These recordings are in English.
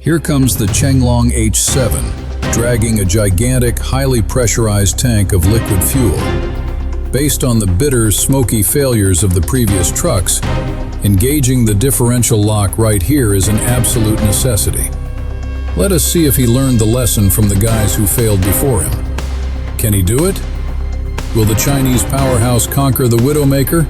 Here comes the Chenglong H7, dragging a gigantic, highly pressurized tank of liquid fuel. Based on the bitter, smoky failures of the previous trucks, engaging the differential lock right here is an absolute necessity. Let us see if he learned the lesson from the guys who failed before him. Can he do it? Will the Chinese powerhouse conquer the Widowmaker?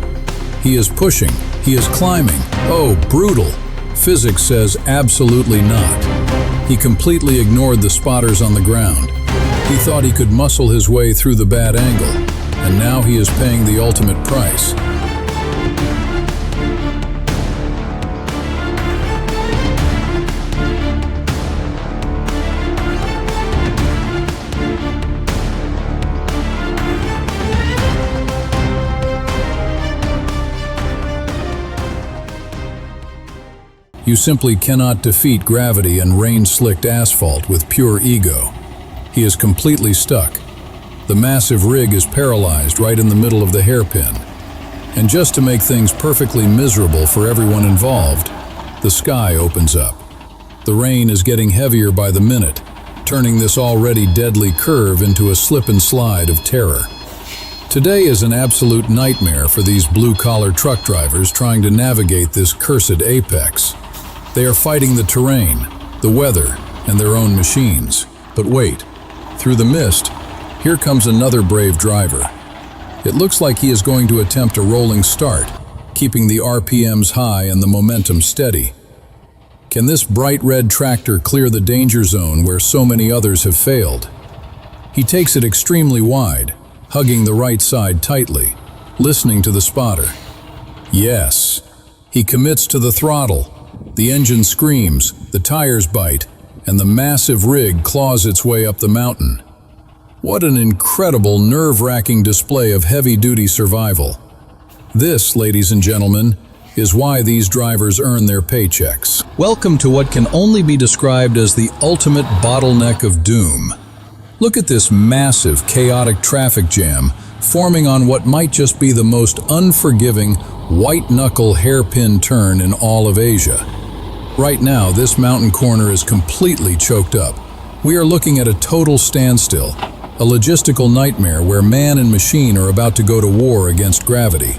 He is pushing, he is climbing. Oh, brutal! Physics says absolutely not. He completely ignored the spotters on the ground. He thought he could muscle his way through the bad angle, and now he is paying the ultimate price. You simply cannot defeat gravity and rain-slicked asphalt with pure ego. He is completely stuck. The massive rig is paralyzed right in the middle of the hairpin. And just to make things perfectly miserable for everyone involved, the sky opens up. The rain is getting heavier by the minute, turning this already deadly curve into a slip and slide of terror. Today is an absolute nightmare for these blue-collar truck drivers trying to navigate this cursed apex. They are fighting the terrain, the weather, and their own machines. But wait, through the mist, here comes another brave driver. It looks like he is going to attempt a rolling start, keeping the RPMs high and the momentum steady. Can this bright red tractor clear the danger zone where so many others have failed? He takes it extremely wide, hugging the right side tightly, listening to the spotter. Yes, he commits to the throttle. The engine screams, the tires bite, and the massive rig claws its way up the mountain. What an incredible, nerve-wracking display of heavy-duty survival. This, ladies and gentlemen, is why these drivers earn their paychecks. Welcome to what can only be described as the ultimate bottleneck of doom. Look at this massive, chaotic traffic jam forming on what might just be the most unforgiving, white-knuckle hairpin turn in all of Asia. Right now, this mountain corner is completely choked up. We are looking at a total standstill, a logistical nightmare where man and machine are about to go to war against gravity.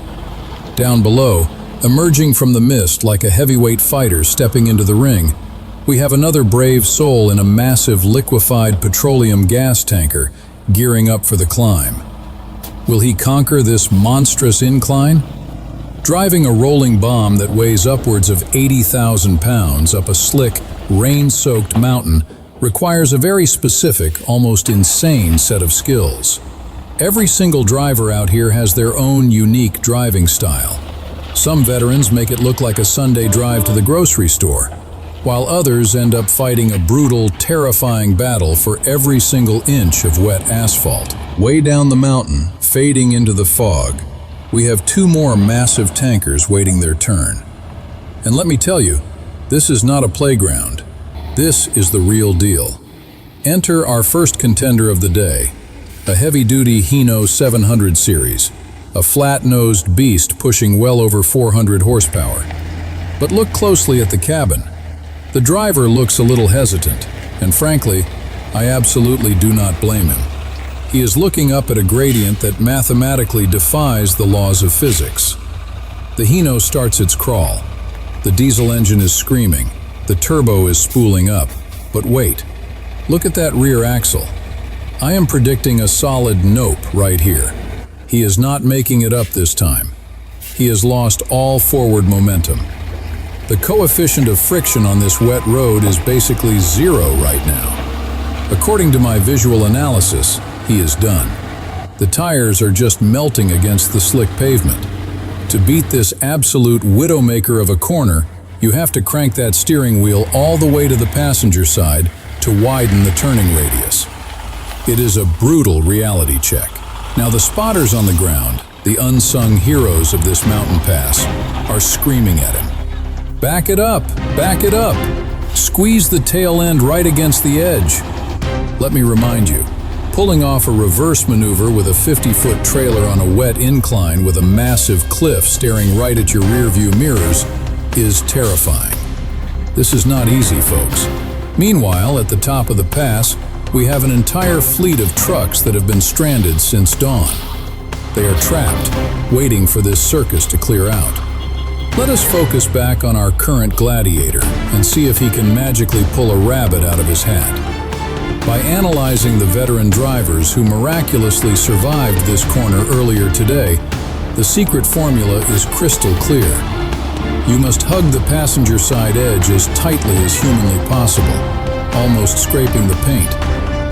Down below, emerging from the mist like a heavyweight fighter stepping into the ring, we have another brave soul in a massive liquefied petroleum gas tanker gearing up for the climb. Will he conquer this monstrous incline? Driving a rolling bomb that weighs upwards of 80,000 pounds up a slick, rain-soaked mountain requires a very specific, almost insane set of skills. Every single driver out here has their own unique driving style. Some veterans make it look like a Sunday drive to the grocery store, while others end up fighting a brutal, terrifying battle for every single inch of wet asphalt. Way down the mountain, fading into the fog, we have two more massive tankers waiting their turn. And let me tell you, this is not a playground. This is the real deal. Enter our first contender of the day, a heavy-duty Hino 700 series, a flat-nosed beast pushing well over 400 horsepower. But look closely at the cabin. The driver looks a little hesitant, and frankly, I absolutely do not blame him. He is looking up at a gradient that mathematically defies the laws of physics. The Hino starts its crawl. The diesel engine is screaming. The turbo is spooling up. But wait, look at that rear axle. I am predicting a solid nope right here. He is not making it up this time. He has lost all forward momentum. The coefficient of friction on this wet road is basically zero right now. According to my visual analysis, he is done. The tires are just melting against the slick pavement. To beat this absolute widowmaker of a corner, you have to crank that steering wheel all the way to the passenger side to widen the turning radius. It is a brutal reality check. Now the spotters on the ground, the unsung heroes of this mountain pass, are screaming at him. Back it up, back it up. Squeeze the tail end right against the edge. Let me remind you, pulling off a reverse maneuver with a 50-foot trailer on a wet incline with a massive cliff staring right at your rear view mirrors is terrifying. This is not easy, folks. Meanwhile, at the top of the pass, we have an entire fleet of trucks that have been stranded since dawn. They are trapped, waiting for this circus to clear out. Let us focus back on our current gladiator and see if he can magically pull a rabbit out of his hat. By analyzing the veteran drivers who miraculously survived this corner earlier today, the secret formula is crystal clear. You must hug the passenger side edge as tightly as humanly possible, almost scraping the paint,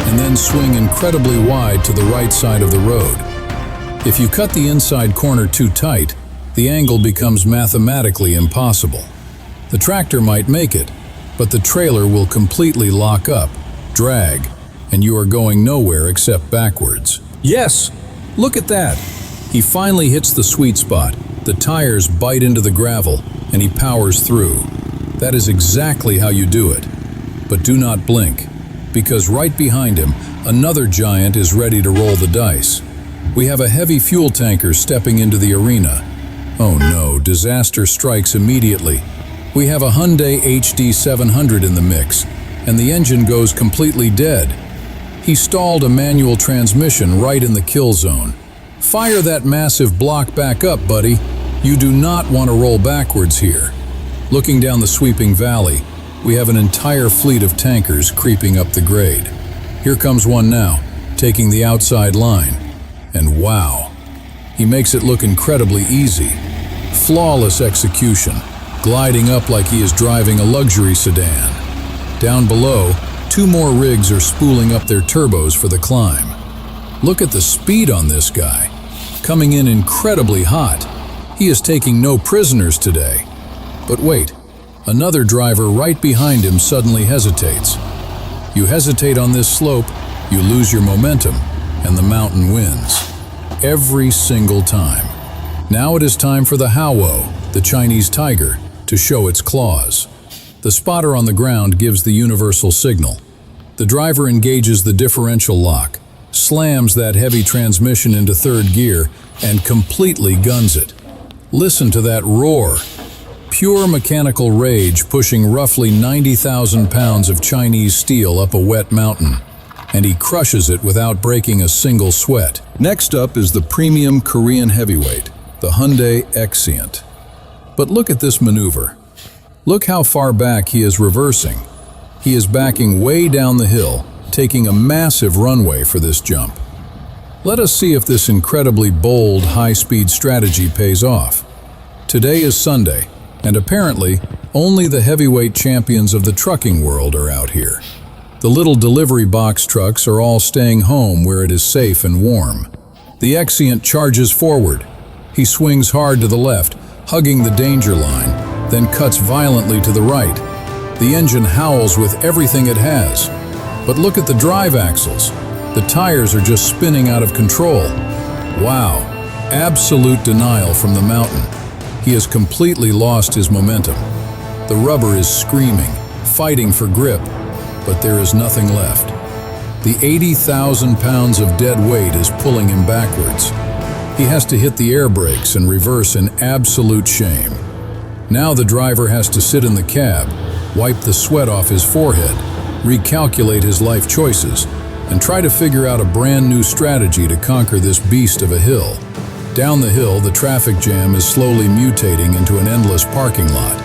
and then swing incredibly wide to the right side of the road. If you cut the inside corner too tight, the angle becomes mathematically impossible. The tractor might make it, but the trailer will completely lock up, drag, and you are going nowhere except backwards. Yes! Look at that! He finally hits the sweet spot. The tires bite into the gravel, and he powers through. That is exactly how you do it. But do not blink, because right behind him, another giant is ready to roll the dice. We have a heavy fuel tanker stepping into the arena. Oh no, disaster strikes immediately. We have a Hyundai HD700 in the mix, and the engine goes completely dead. He stalled a manual transmission right in the kill zone. Fire that massive block back up, buddy. You do not want to roll backwards here. Looking down the sweeping valley, we have an entire fleet of tankers creeping up the grade. Here comes one now, taking the outside line. And wow, he makes it look incredibly easy. Flawless execution, gliding up like he is driving a luxury sedan. Down below, two more rigs are spooling up their turbos for the climb. Look at the speed on this guy, coming in incredibly hot. He is taking no prisoners today. But wait, another driver right behind him suddenly hesitates. You hesitate on this slope, you lose your momentum, and the mountain wins. Every single time. Now it is time for the Howo, the Chinese tiger, to show its claws. The spotter on the ground gives the universal signal. The driver engages the differential lock, slams that heavy transmission into third gear, and completely guns it. Listen to that roar. Pure mechanical rage pushing roughly 90,000 pounds of Chinese steel up a wet mountain. And he crushes it without breaking a single sweat. Next up is the premium Korean heavyweight, the Hyundai Xcient. But look at this maneuver. Look how far back he is reversing. He is backing way down the hill, taking a massive runway for this jump. Let us see if this incredibly bold, high-speed strategy pays off. Today is Sunday, and apparently, only the heavyweight champions of the trucking world are out here. The little delivery box trucks are all staying home where it is safe and warm. The Xcient charges forward. He swings hard to the left, hugging the danger line, then cuts violently to the right. The engine howls with everything it has. But look at the drive axles. The tires are just spinning out of control. Wow, absolute denial from the mountain. He has completely lost his momentum. The rubber is screaming, fighting for grip, but there is nothing left. The 80,000 pounds of dead weight is pulling him backwards. He has to hit the air brakes and reverse in absolute shame. Now the driver has to sit in the cab, wipe the sweat off his forehead, recalculate his life choices, and try to figure out a brand new strategy to conquer this beast of a hill. Down the hill, the traffic jam is slowly mutating into an endless parking lot.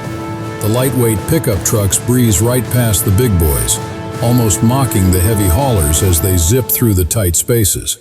The lightweight pickup trucks breeze right past the big boys, almost mocking the heavy haulers as they zip through the tight spaces.